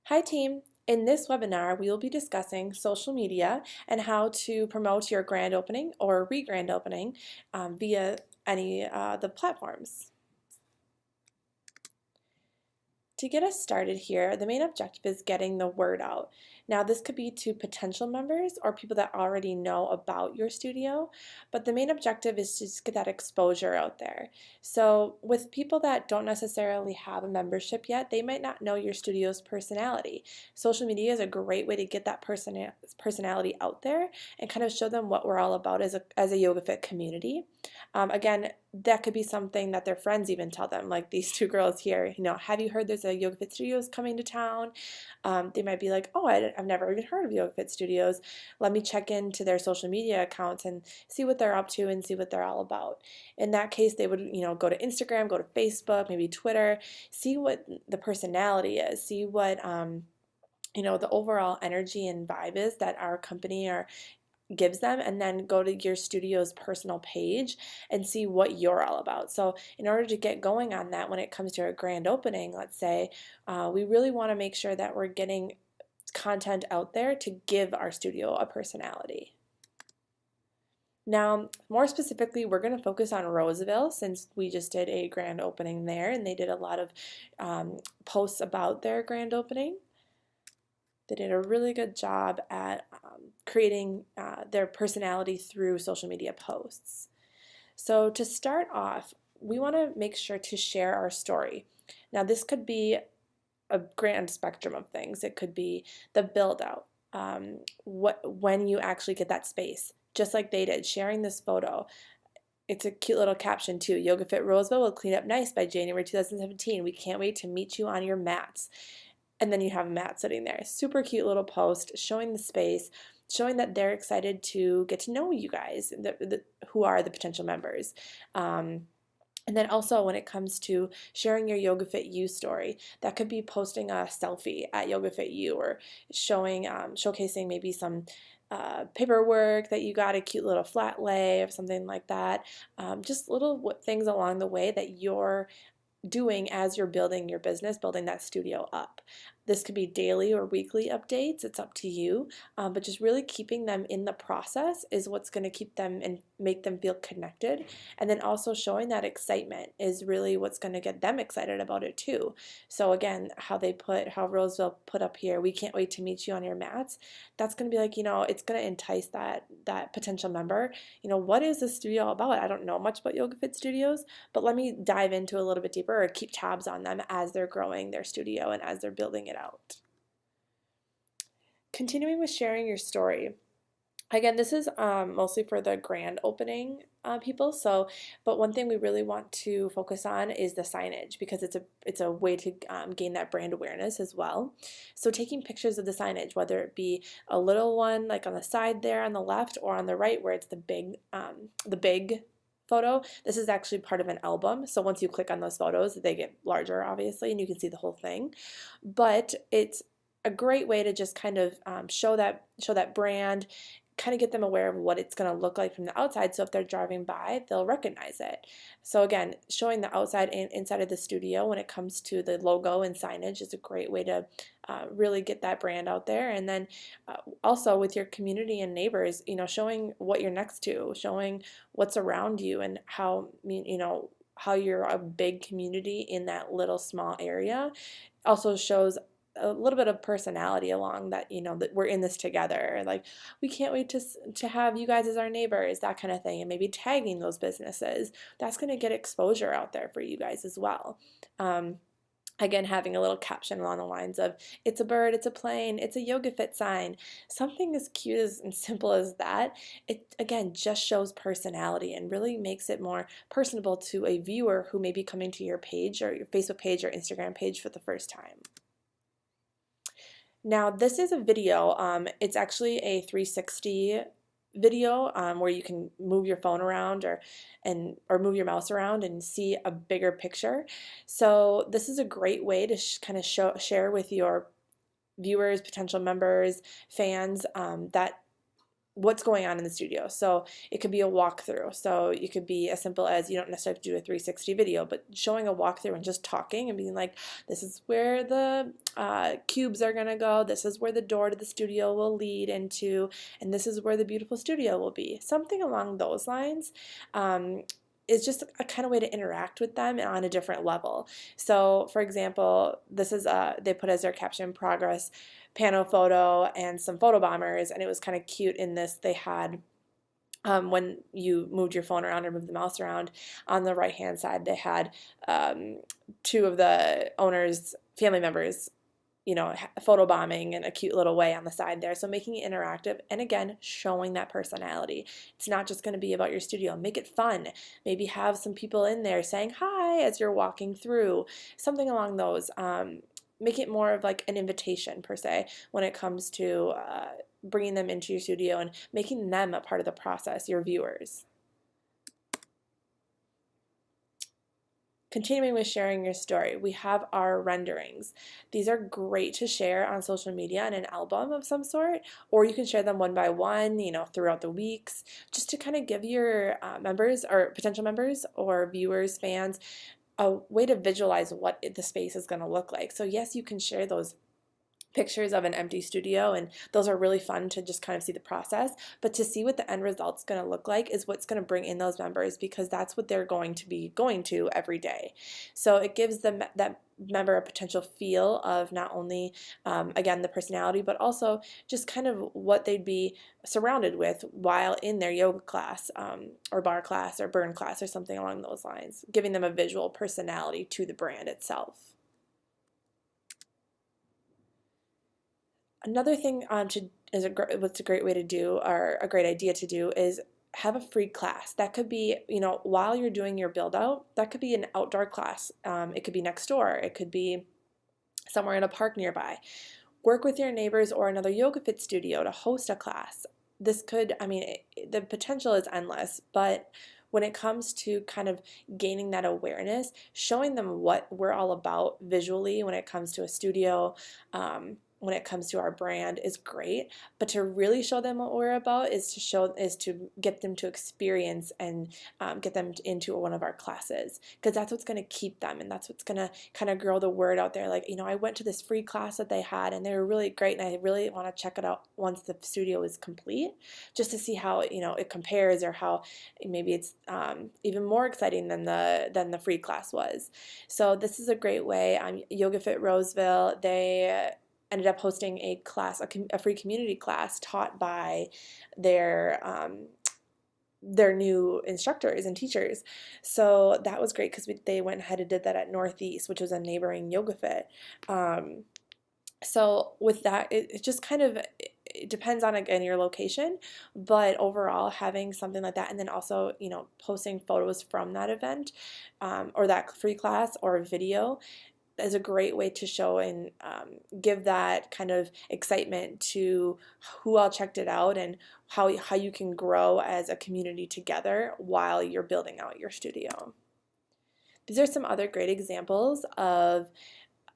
Hi team! In this webinar, we will be discussing social media and how to promote your grand opening or re-grand opening via any the platforms. To get us started here, the main objective is getting the word out. Now, this could be to potential members or people that already know about your studio, but the main objective is to just get that exposure out there. So with people that don't necessarily have a membership yet, they might not know your studio's personality. Social media is a great way to get that personality out there and kind of show them what we're all about as a YogaFit community. Again, that could be something that their friends even tell them, like these two girls here, have you heard there's a YogaFit Studios coming to town? They might be like, oh, I've never even heard of YogaFit Studios. Let me check into their social media accounts and see what they're up to and see what they're all about. In that case, they would, go to Instagram, go to Facebook, maybe Twitter, see what the personality is, see what, the overall energy and vibe is that our company gives them, and then go to your studio's personal page and see what you're all about. So in order to get going on that when it comes to a grand opening, let's say, we really want to make sure that we're getting content out there to give our studio a personality. Now, more specifically, we're going to focus on Roseville since we just did a grand opening there and they did a lot of posts about their grand opening. They did a really good job at creating their personality through social media posts. So to start off, we want to make sure to share our story. Now this could be a grand spectrum of things. It could be the build out, when you actually get that space, just like they did, sharing this photo. It's a cute little caption too. YogaFit Roseville will clean up nice by January 2017. We can't wait to meet you on your mats. And then you have Matt sitting there. Super cute little post showing the space, showing that they're excited to get to know you guys, who are the potential members. And then also when it comes to sharing your YogaFit U story, that could be posting a selfie at YogaFit U or showing, showcasing maybe some paperwork that you got, a cute little flat lay or something like that. Just little things along the way that you're doing as you're building your business, building that studio up. This could be daily or weekly updates, it's up to you, but just really keeping them in the process is what's going to keep them and make them feel connected. And then also showing that excitement is really what's going to get them excited about it too. So again, how Roseville put up here, we can't wait to meet you on your mats. That's going to be like, it's going to entice that potential member. What is this studio about? I don't know much about YogaFit Studios, but let me dive into a little bit deeper or keep tabs on them as they're growing their studio and as they're building it out. Continuing with sharing your story. Again, this is mostly for the grand opening people. But one thing we really want to focus on is the signage because it's a way to gain that brand awareness as well. So taking pictures of the signage, whether it be a little one like on the side there on the left or on the right where it's the big photo. This is actually part of an album. So once you click on those photos, they get larger, obviously, and you can see the whole thing. But it's a great way to just kind of show that brand, kind of get them aware of what it's going to look like from the outside, so if they're driving by, they'll recognize it. So again, showing the outside and inside of the studio when it comes to the logo and signage is a great way to really get that brand out there. And then also with your community and neighbors, showing what you're next to, showing what's around you and how you're a big community in that little small area also shows a little bit of personality along that, that we're in this together. Like, we can't wait to have you guys as our neighbors, that kind of thing. And maybe tagging those businesses. That's going to get exposure out there for you guys as well. Again, having a little caption along the lines of, it's a bird, it's a plane, it's a YogaFit sign. Something as cute and simple as that, it again just shows personality and really makes it more personable to a viewer who may be coming to your page or your Facebook page or Instagram page for the first time. Now this is a video, it's actually a 360 video where you can move your phone around or move your mouse around and see a bigger picture. So this is a great way to kind of share with your viewers, potential members, fans, that what's going on in the studio. So it could be a walkthrough. So it could be as simple as, you don't necessarily have to do a 360 video, but showing a walkthrough and just talking and being like, this is where the cubes are going to go. This is where the door to the studio will lead into, and this is where the beautiful studio will be. Something along those lines. Is just a kind of way to interact with them on a different level. So, for example, this is they put as their caption, progress pano photo and some photo bombers, and it was kind of cute in this. They had when you moved your phone around or moved the mouse around, on the right hand side they had two of the owners' family members, you know, photo bombing in a cute little way on the side there. So making it interactive, and again, showing that personality. It's not just going to be about your studio. Make it fun. Maybe have some people in there saying hi as you're walking through, something along those. Make it more of like an invitation per se when it comes to bringing them into your studio and making them a part of the process, your viewers. Continuing with sharing your story, we have our renderings. These are great to share on social media in an album of some sort, or you can share them one by one, you know, throughout the weeks, just to kind of give your members or potential members or viewers, fans, a way to visualize what the space is going to look like. So yes, you can share those pictures of an empty studio, and those are really fun to just kind of see the process, but to see what the end result's going to look like is what's going to bring in those members, because that's what they're going to be going to every day. So it gives them that member a potential feel of not only again the personality, but also just kind of what they'd be surrounded with while in their yoga class or bar class or burn class or something along those lines, giving them a visual personality to the brand itself. Another thing what's a great way to do, or a great idea to do, is have a free class. That could be, you know, while you're doing your build out, that could be an outdoor class. It could be next door. It could be somewhere in a park nearby. Work with your neighbors or another YogaFit studio to host a class. This could, I mean, the potential is endless, but when it comes to kind of gaining that awareness, showing them what we're all about visually when it comes to a studio, when it comes to our brand, is great. But to really show them what we're about is to get them to experience and get them into one of our classes, because that's what's going to keep them, and that's what's going to kind of grow the word out there. Like, you know, I went to this free class that they had and they were really great, and I really want to check it out once the studio is complete, just to see how, you know, it compares, or how maybe it's even more exciting than the free class was. So this is a great way. YogaFit Roseville, they ended up hosting a class, a free community class taught by their new instructors and teachers. So that was great, because they went ahead and did that at Northeast, which was a neighboring YogaFit. So with that, it just kind of, it depends on, again, your location, but overall having something like that, and then also, you know, posting photos from that event or that free class or video is a great way to show and give that kind of excitement to who all checked it out, and how you can grow as a community together while you're building out your studio. These are some other great examples of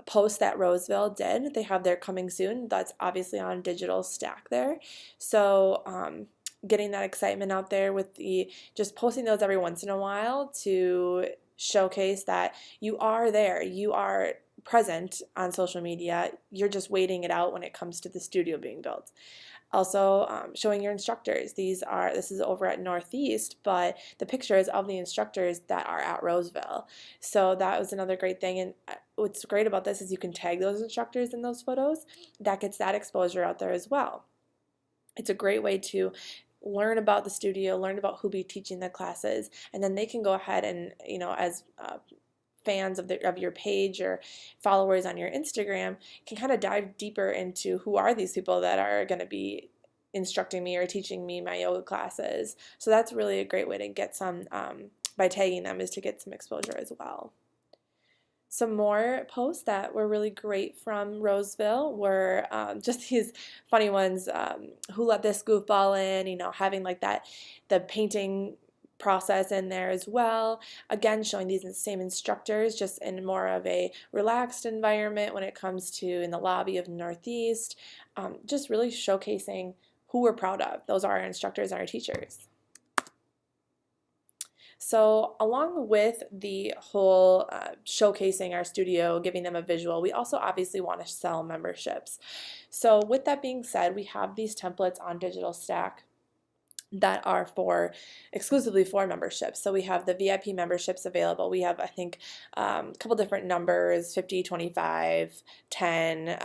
posts that Roseville did. They have their coming soon. That's obviously on digital stack there. So getting that excitement out there with just posting those every once in a while to showcase that you are there, you are present on social media, you're just waiting it out when it comes to the studio being built. Also showing your instructors. This is over at Northeast, but the pictures of the instructors that are at Roseville. So that was another great thing. And what's great about this is you can tag those instructors in those photos. That gets that exposure out there as well. It's a great way to learn about the studio, learn about who be teaching the classes, and then they can go ahead and, you know, as fans of your page or followers on your Instagram, can kind of dive deeper into who are these people that are going to be instructing me or teaching me my yoga classes. So that's really a great way to get some, by tagging them, is to get some exposure as well. Some more posts that were really great from Roseville were just these funny ones. Who let this goofball in? You know, having like the painting process in there as well. Again, showing these same instructors just in more of a relaxed environment when it comes to in the lobby of Northeast. Just really showcasing who we're proud of. Those are our instructors and our teachers. So along with the whole showcasing our studio, giving them a visual, we also obviously want to sell memberships. So with that being said, we have these templates on Digital Stack that are exclusively for memberships. So we have the VIP memberships available. We have, I think, a couple different numbers, 50, 25, 10,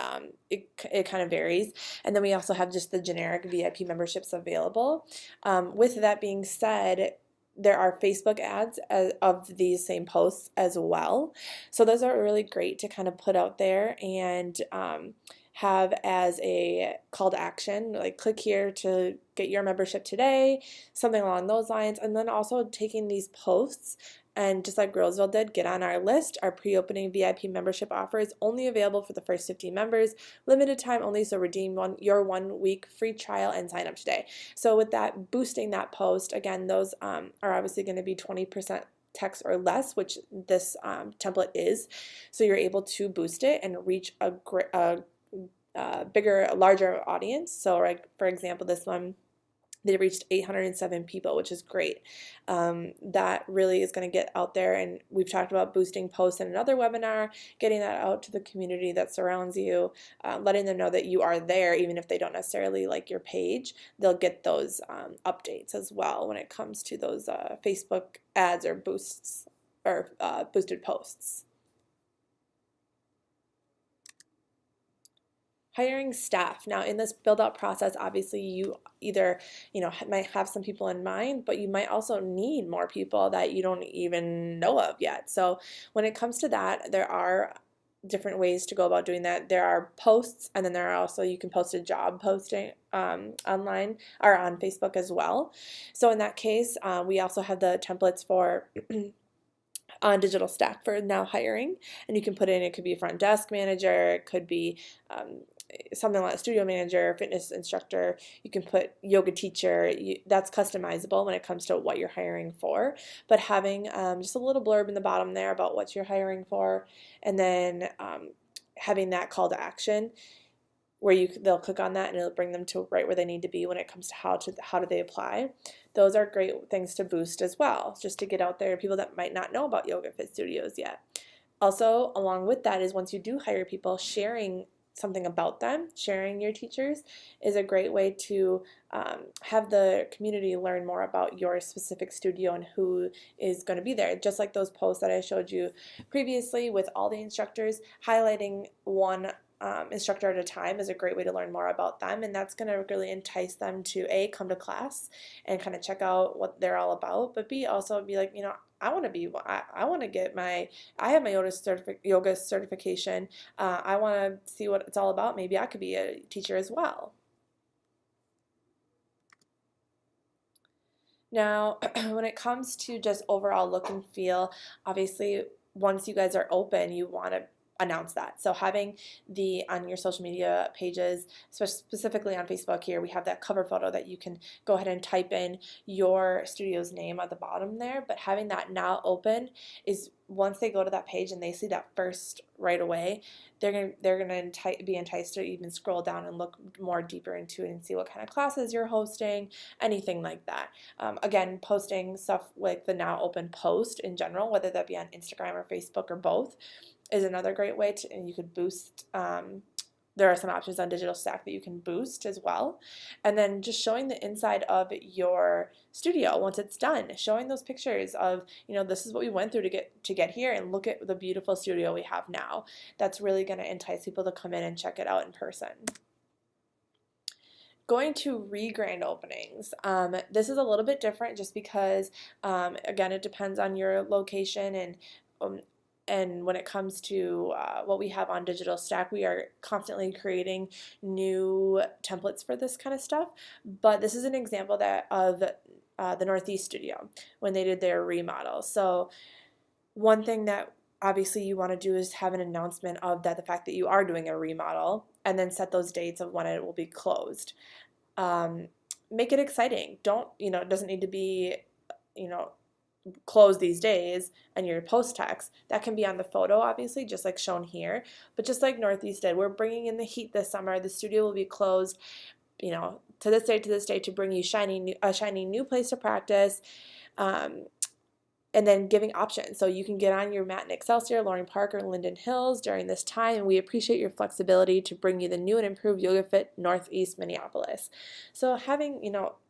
it kind of varies. And then we also have just the generic VIP memberships available. With that being said, there are Facebook ads of these same posts as well. So those are really great to kind of put out there and have as a call to action, like click here to get your membership today, something along those lines. And then also taking these posts and just like Roseville did, get on our list. Our pre-opening VIP membership offer is only available for the first 50 members, limited time only, so redeem your 1 week free trial and sign up today. So with that, boosting that post, again, those are obviously going to be 20% text or less, which this template is. So you're able to boost it and reach a bigger, larger audience. So like, for example, this one, they reached 807 people, which is great. That really is going to get out there, and we've talked about boosting posts in another webinar, getting that out to the community that surrounds you, letting them know that you are there, even if they don't necessarily like your page. They'll get those updates as well when it comes to those Facebook ads or boosts or boosted posts. Hiring staff. Now in this build out process, obviously you either, might have some people in mind, but you might also need more people that you don't even know of yet. So when it comes to that, there are different ways to go about doing that. There are posts, and then there are also, you can post a job posting online or on Facebook as well. So in that case, we also have the templates for on Digital Stack for now hiring, and you can put in, it could be a front desk manager, it could be something like studio manager, fitness instructor, you can put yoga teacher. That's customizable when it comes to what you're hiring for, but having just a little blurb in the bottom there about what you're hiring for, and then having that call to action where they'll click on that and it'll bring them to right where they need to be when it comes to how do they apply. Those are great things to boost as well, just to get out there to people that might not know about Yoga Fit Studios yet. Also, along with that is, once you do hire people, sharing something about them, sharing your teachers is a great way to have the community learn more about your specific studio and who is going to be there. Just like those posts that I showed you previously with all the instructors, highlighting one instructor at a time is a great way to learn more about them, and that's going to really entice them to A, come to class and kind of check out what they're all about, but B, also be like, I want to get I have my yoga certification. I want to see what it's all about. Maybe I could be a teacher as well. Now, when it comes to just overall look and feel, obviously, once you guys are open, you want to announce that. So having on your social media pages, specifically on Facebook here, we have that cover photo that you can go ahead and type in your studio's name at the bottom there, but having that now open is, once they go to that page and they see that first right away, they're gonna be enticed to even scroll down and look more deeper into it and see what kind of classes you're hosting, anything like that. Again, posting stuff like the now open post in general, whether that be on Instagram or Facebook or both, is another great way to, and you could boost. There are some options on Digital Stack that you can boost as well. And then just showing the inside of your studio once it's done, showing those pictures of, this is what we went through to get here, and look at the beautiful studio we have now. That's really going to entice people to come in and check it out in person. Going to re-grand openings. This is a little bit different just because, again, it depends on your location, and when it comes to what we have on Digital Stack, we are constantly creating new templates for this kind of stuff. But this is an example of the Northeast Studio when they did their remodel. So one thing that obviously you want to do is have an announcement of that, the fact that you are doing a remodel, and then set those dates of when it will be closed. Make it exciting. It doesn't need to be, close these days and your post text. That can be on the photo, obviously, just like shown here. But just like Northeast did, we're bringing in the heat this summer. The studio will be closed, to this day to bring you a shiny new place to practice. And then giving options. So you can get on your mat in Excelsior, Loring Park, or Linden Hills during this time, and we appreciate your flexibility to bring you the new and improved YogaFit Northeast Minneapolis. So having,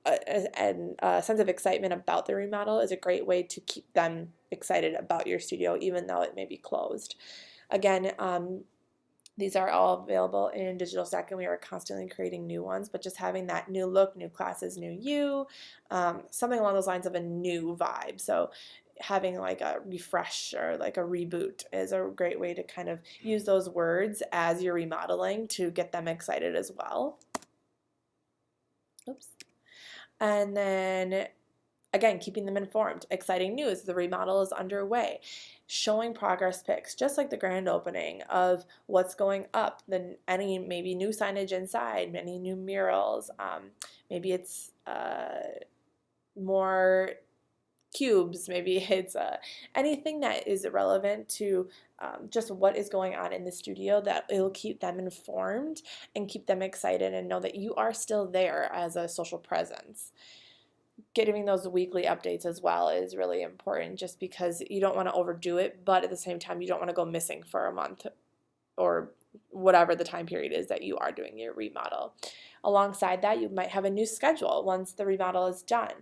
a sense of excitement about the remodel is a great way to keep them excited about your studio, even though it may be closed. Again, these are all available in Digital Stack, and we are constantly creating new ones, but just having that new look, new classes, new you, something along those lines of a new vibe. So having like a refresh or like a reboot is a great way to kind of use those words as you're remodeling to get them excited as well. Oops. And then again, keeping them informed. Exciting news, the remodel is underway. Showing progress pics, just like the grand opening, of what's going up, then any maybe new signage inside, any new murals, maybe it's more cubes, maybe it's anything that is relevant to just what is going on in the studio, that it'll keep them informed and keep them excited and know that you are still there as a social presence. Giving those weekly updates as well is really important, just because you don't want to overdo it, but at the same time you don't want to go missing for a month or whatever the time period is that you are doing your remodel. Alongside that, you might have a new schedule once the remodel is done.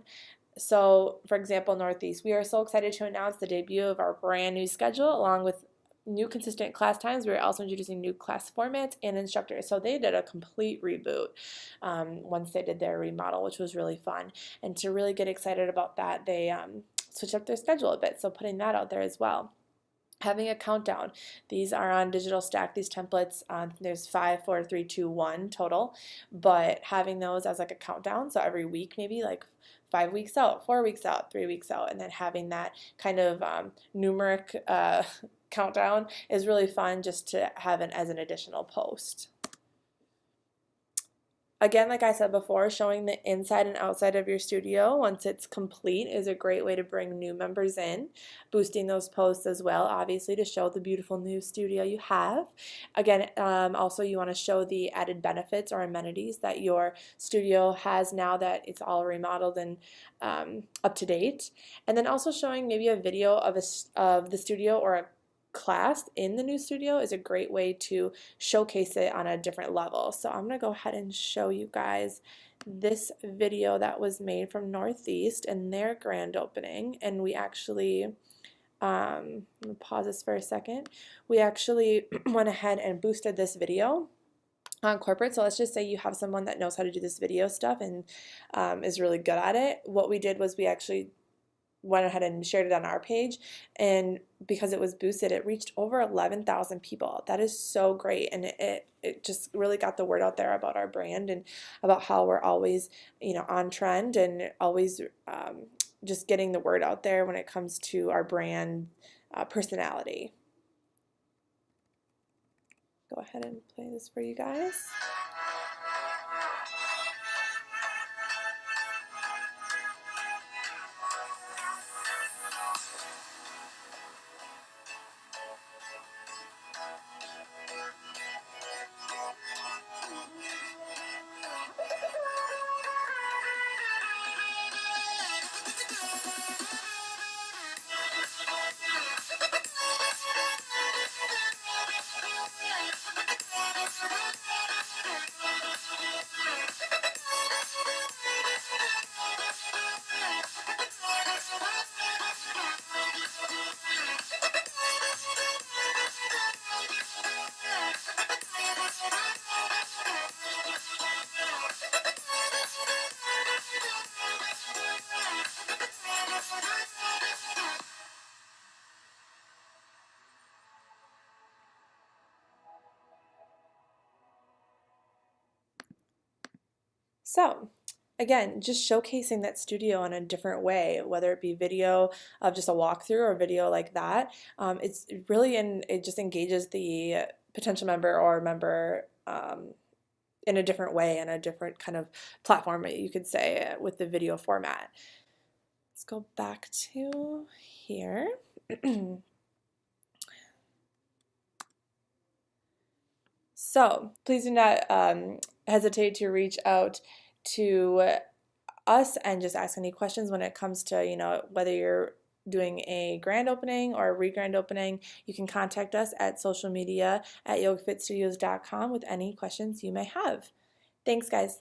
So, for example, Northeast, we are so excited to announce the debut of our brand new schedule, along with new consistent class times. We are also introducing new class formats and instructors. So they did a complete reboot once they did their remodel, which was really fun. And to really get excited about that, they switched up their schedule a bit. So putting that out there as well. Having a countdown. These are on Digital Stack, these templates. There's 5, 4, 3, 2, 1 total. But having those as like a countdown, so every week maybe like 5 weeks out, 4 weeks out, 3 weeks out, and then having that kind of numeric countdown is really fun, just to have it as an additional post. Again, like I said before, showing the inside and outside of your studio once it's complete is a great way to bring new members in. Boosting those posts as well, obviously, to show the beautiful new studio you have. Again, also you want to show the added benefits or amenities that your studio has now that it's all remodeled and up to date. And then also showing maybe a video of the studio or a class in the new studio is a great way to showcase it on a different level. So I'm going to go ahead and show you guys this video that was made from Northeast and their grand opening. And we actually, I'm going to pause this for a second. We actually went ahead and boosted this video on corporate. So let's just say you have someone that knows how to do this video stuff and is really good at it. What we did was we actually went ahead and shared it on our page, and because it was boosted, it reached over 11,000 people. That is so great, and it just really got the word out there about our brand and about how we're always on trend and always just getting the word out there when it comes to our brand personality. Go ahead and play this for you guys. So again, just showcasing that studio in a different way, whether it be video of just a walkthrough or video like that. It's really it just engages the potential member or member in a different way, in a different kind of platform, you could say, with the video format. Let's go back to here. So please do not hesitate to reach out to us and just ask any questions when it comes to, whether you're doing a grand opening or a re-grand opening. You can contact us at social media at yogafitstudios.com with any questions you may have. Thanks, guys.